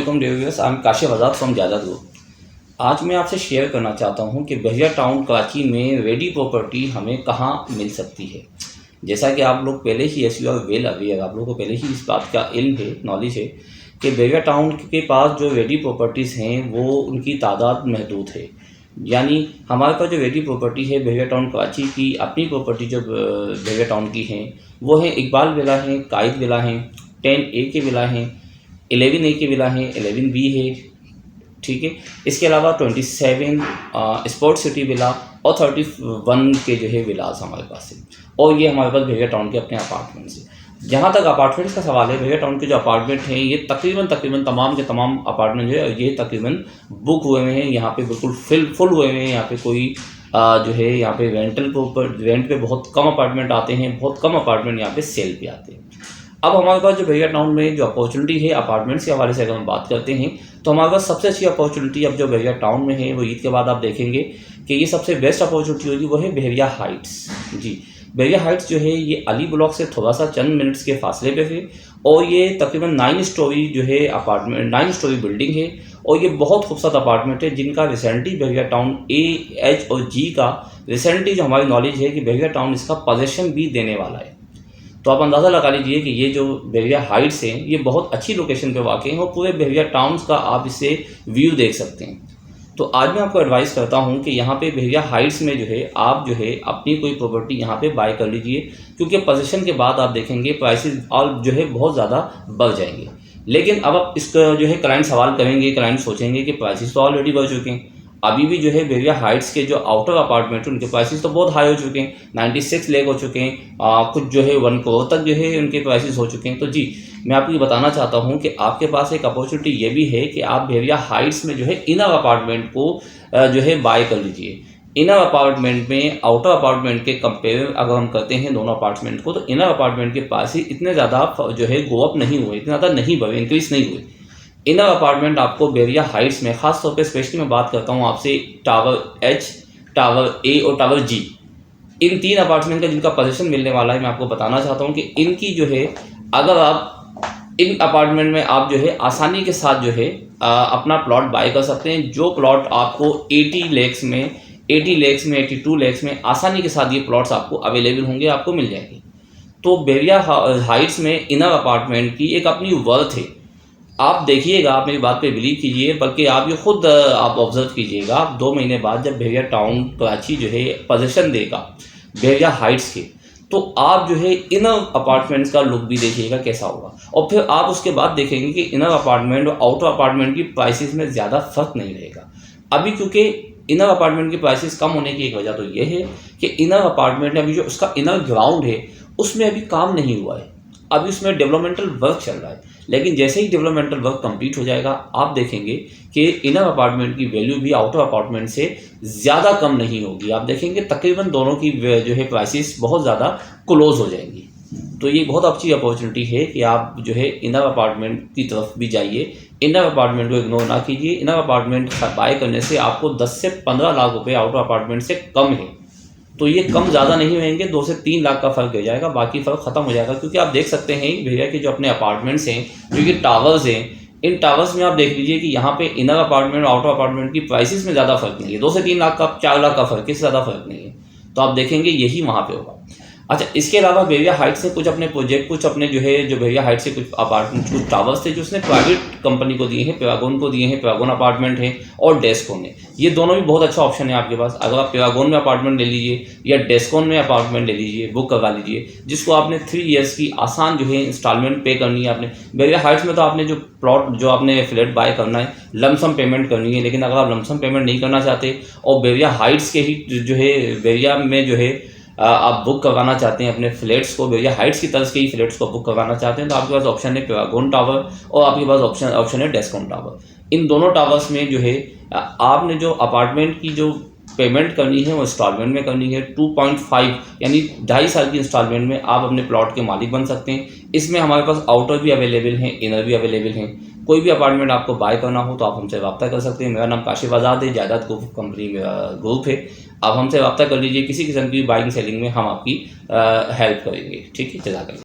I am Kashif Azad from जायदाद group. आज मैं आपसे शेयर करना चाहता हूं कि बहरिया टाउन कराची में रेडी प्रॉपर्टी हमें कहां मिल सकती है। जैसा कि आप लोग पहले ही यू आर वेल अवेयर, आप लोगों को पहले ही इस बात का इल्म है, नॉलेज है कि बहरिया टाउन के पास जो रेडी प्रॉपर्टीज़ हैं वो उनकी तादाद महदूद है। यानी हमारे पास जो रेडी प्रॉपर्टी है बहरिया टाउन कराची की अपनी प्रॉपर्टी जो बहरिया टाउन की हैं वो है इकबाल विला हैं, कायद विला हैं, 10A के विला हैं, 11A के विला हैं, 11B है, ठीक है। इसके अलावा 27 स्पोर्ट सिटी विला और 31 के जो है विलास हमारे पास है। और ये हमारे पास बहरिया टाउन के अपने अपार्टमेंट्स हैं। जहाँ तक अपार्टमेंट्स का सवाल है, बहरिया टाउन के जो अपार्टमेंट हैं ये तकरीबन तमाम के तमाम अपार्टमेंट जो है ये तकरीबन बुक हुए हुए हैं। यहाँ पे बिल्कुल फुल हुए हुए हैं। यहाँ पे कोई जो है यहाँ पे रेंट पे बहुत कम अपार्टमेंट आते हैं, बहुत कम अपार्टमेंट यहाँ पे सेल पे आते हैं। अब हमारे पास जो बहरिया टाउन में जो अपॉर्चुनिटी है अपार्टमेंट्स के हवाले से अगर हम बात करते हैं तो हमारे पास सबसे अच्छी अपॉर्चुनिटी अब जो बहरिया टाउन में है वो ईद के बाद आप देखेंगे कि ये सबसे बेस्ट अपॉर्चुनिटी होगी, वो है बहरिया हाइट्स। जी, बहरिया हाइट्स जो है ये अली ब्लॉक से थोड़ा सा चंद मिनट्स के फासले पे है और ये तकरीबन 9 स्टोरी जो है अपार्टमेंट, 9 स्टोरी बिल्डिंग है और ये बहुत खूबसूरत अपार्टमेंट है जिनका recently Bahria town A, H और G का रिसेंटली जो हमारी नॉलेज है कि बहरिया टाउन इसका पोजेसन भी देने वाला है। तो आप अंदाज़ा लगा लीजिए कि ये जो बहरिया हाइट्स हैं ये बहुत अच्छी लोकेशन पे वाक़ हैं और पूरे बहरिया टाउन्स का आप इससे व्यू देख सकते हैं। तो आज मैं आपको एडवाइस करता हूँ कि यहाँ पे बहरिया हाइट्स में जो है आप जो है अपनी कोई प्रॉपर्टी यहाँ पे बाय कर लीजिए, क्योंकि पोजीशन के बाद आप देखेंगे प्राइसेस और जो है बहुत ज़्यादा बढ़ जाएंगे। लेकिन अब आप इसका जो है क्लाइंट सवाल करेंगे, क्लाइंट सोचेंगे कि प्राइसेस तो ऑलरेडी बढ़ चुके हैं। अभी भी जो है बहरिया हाइट्स के जो आउटर अपार्टमेंट उनके प्राइसेस तो बहुत हाई हो चुके हैं, 96 लाख हो चुके हैं, कुछ जो है 1 करोड़ तक जो है उनके प्राइसेस हो चुके हैं। तो जी मैं आपको ये बताना चाहता हूँ कि आपके पास एक अपॉर्चुनिटी ये भी है कि आप बहरिया हाइट्स में जो है इनर अपार्टमेंट को जो है बाय कर लीजिए। इनर अपार्टमेंट में आउटर अपार्टमेंट के कंपेयर अगर हम करते हैं दोनों अपार्टमेंट को, तो इनर अपार्टमेंट के पास ही इतने ज़्यादा जो है गो अप नहीं हुए, इतने ज़्यादा नहीं बढ़े, इंक्रीज नहीं हुए। इनर अपार्टमेंट आपको बहरिया हाइट्स में ख़ास तौर पे स्पेशली मैं बात करता हूँ आपसे टावर H, टावर A और टावर G, इन 3 अपार्टमेंट का जिनका पोजीशन मिलने वाला है। मैं आपको बताना चाहता हूँ कि इनकी जो है अगर आप इन अपार्टमेंट में आप जो है आसानी के साथ जो है अपना प्लॉट बाय कर सकते हैं। जो प्लॉट आपको 80 लाख में, 82 लाख में आसानी के साथ ये प्लॉट्स आपको अवेलेबल होंगे, आपको मिल जाएंगे। तो बहरिया हाइट्स में इनर अपार्टमेंट की एक अपनी वर्थ है। आप देखिएगा, आप मेरी बात पे बिलीव कीजिए, बल्कि आप ये खुद आप ऑब्जर्व कीजिएगा। आप 2 महीने बाद जब बहरिया टाउन कराची जो है पोजीशन देगा बहरिया हाइट्स के, तो आप जो है इनर अपार्टमेंट्स का लुक भी देखिएगा कैसा होगा। और फिर आप उसके बाद देखेंगे कि इनर अपार्टमेंट और आउटर अपार्टमेंट की प्राइसेस में ज़्यादा फर्क नहीं रहेगा। अभी क्योंकि इनर अपार्टमेंट की प्राइसेस कम होने की एक वजह तो ये है कि इनर अपार्टमेंट अभी जो उसका इनर ग्राउंड है उसमें अभी काम नहीं हुआ है, अभी उसमें डेवलपमेंटल वर्क चल रहा है। लेकिन जैसे ही डेवलपमेंटल वर्क कंप्लीट हो जाएगा आप देखेंगे कि इनर अपार्टमेंट की वैल्यू भी आउटर अपार्टमेंट से ज़्यादा कम नहीं होगी। आप देखेंगे तकरीबन दोनों की जो है प्राइसेस बहुत ज़्यादा क्लोज हो जाएंगी। तो ये बहुत अच्छी अपॉर्चुनिटी है कि आप जो है इनर अपार्टमेंट की तरफ भी जाइए, इनर अपार्टमेंट को इग्नोर ना कीजिए। इनर अपार्टमेंट बाय करने से आपको 10 से 15 लाख रुपये आउटर अपार्टमेंट से कम है। तो ये कम ज़्यादा नहीं होंगे, 2 से 3 लाख का फ़र्क हो जाएगा, बाकी फ़र्क ख़त्म हो जाएगा। क्योंकि आप देख सकते हैं बहरिया के जो अपने अपार्टमेंट्स हैं, जो कि टावर्स हैं, इन टावर्स में आप देख लीजिए कि यहाँ पे इनर अपार्टमेंट और आउटर अपार्टमेंट की प्राइसेस में ज़्यादा फर्क नहीं है। 2 से 3 लाख का, 4 लाख का फ़र्क, इससे ज़्यादा फर्क नहीं है। तो आप देखेंगे यही वहाँ पे होगा। अच्छा, इसके अलावा बहरिया हाइट्स से कुछ अपने प्रोजेक्ट, कुछ अपने जो है जो बहरिया हाइट्स से कुछ अपार्टमेंट, कुछ टावर्स थे जो उसने प्राइवेट कंपनी को दिए हैं, पैरागॉन को दिए हैं। पैरागॉन अपार्टमेंट है और डेस्कॉन है, ये दोनों भी बहुत अच्छा ऑप्शन है आपके पास। अगर आप पैरागॉन में अपार्टमेंट ले लीजिए या डेस्कॉन में अपार्टमेंट ले लीजिए, बुक करवा लीजिए, जिसको आपने 3 ईयर्स की आसान जो है इंस्टॉलमेंट पे करनी है आपने। बहरिया हाइट्स में तो आपने जो प्लॉट, जो आपने फ्लैट बाय करना है, लमसम पेमेंट करनी है। लेकिन अगर आप लमसम पेमेंट नहीं करना चाहते और बहरिया हाइट्स के ही जो है बहरिया में जो है आप बुक करवाना चाहते हैं अपने फ्लैट्स को, बहरिया हाइट्स की तरफ के ही फ्लैट्स को बुक करवाना चाहते हैं, तो आपके पास ऑप्शन है पैरागॉन टावर और आपके पास ऑप्शन है डेस्कॉन टावर। इन दोनों टावर्स में जो है आपने जो अपार्टमेंट की जो पेमेंट करनी है वो इंस्टॉलमेंट में करनी है। 2.5 यानी 2.5 साल की इंस्टॉलमेंट में आप अपने प्लॉट के मालिक बन सकते हैं। इसमें हमारे पास आउटर भी अवेलेबल हैं, इनर भी अवेलेबल हैं। कोई भी अपार्टमेंट आपको बाय करना हो तो आप हमसे रब्ता कर सकते हैं। मेरा नाम काशिफ आज़ाद है, जायदाद ग्रुप कंपनी मेरा ग्रुप है। आप हमसे रब्ता कर लीजिए, किसी किस्म की बाइंग सेलिंग में हम आपकी हेल्प करेंगे। ठीक है, जज़ाकल्लाह।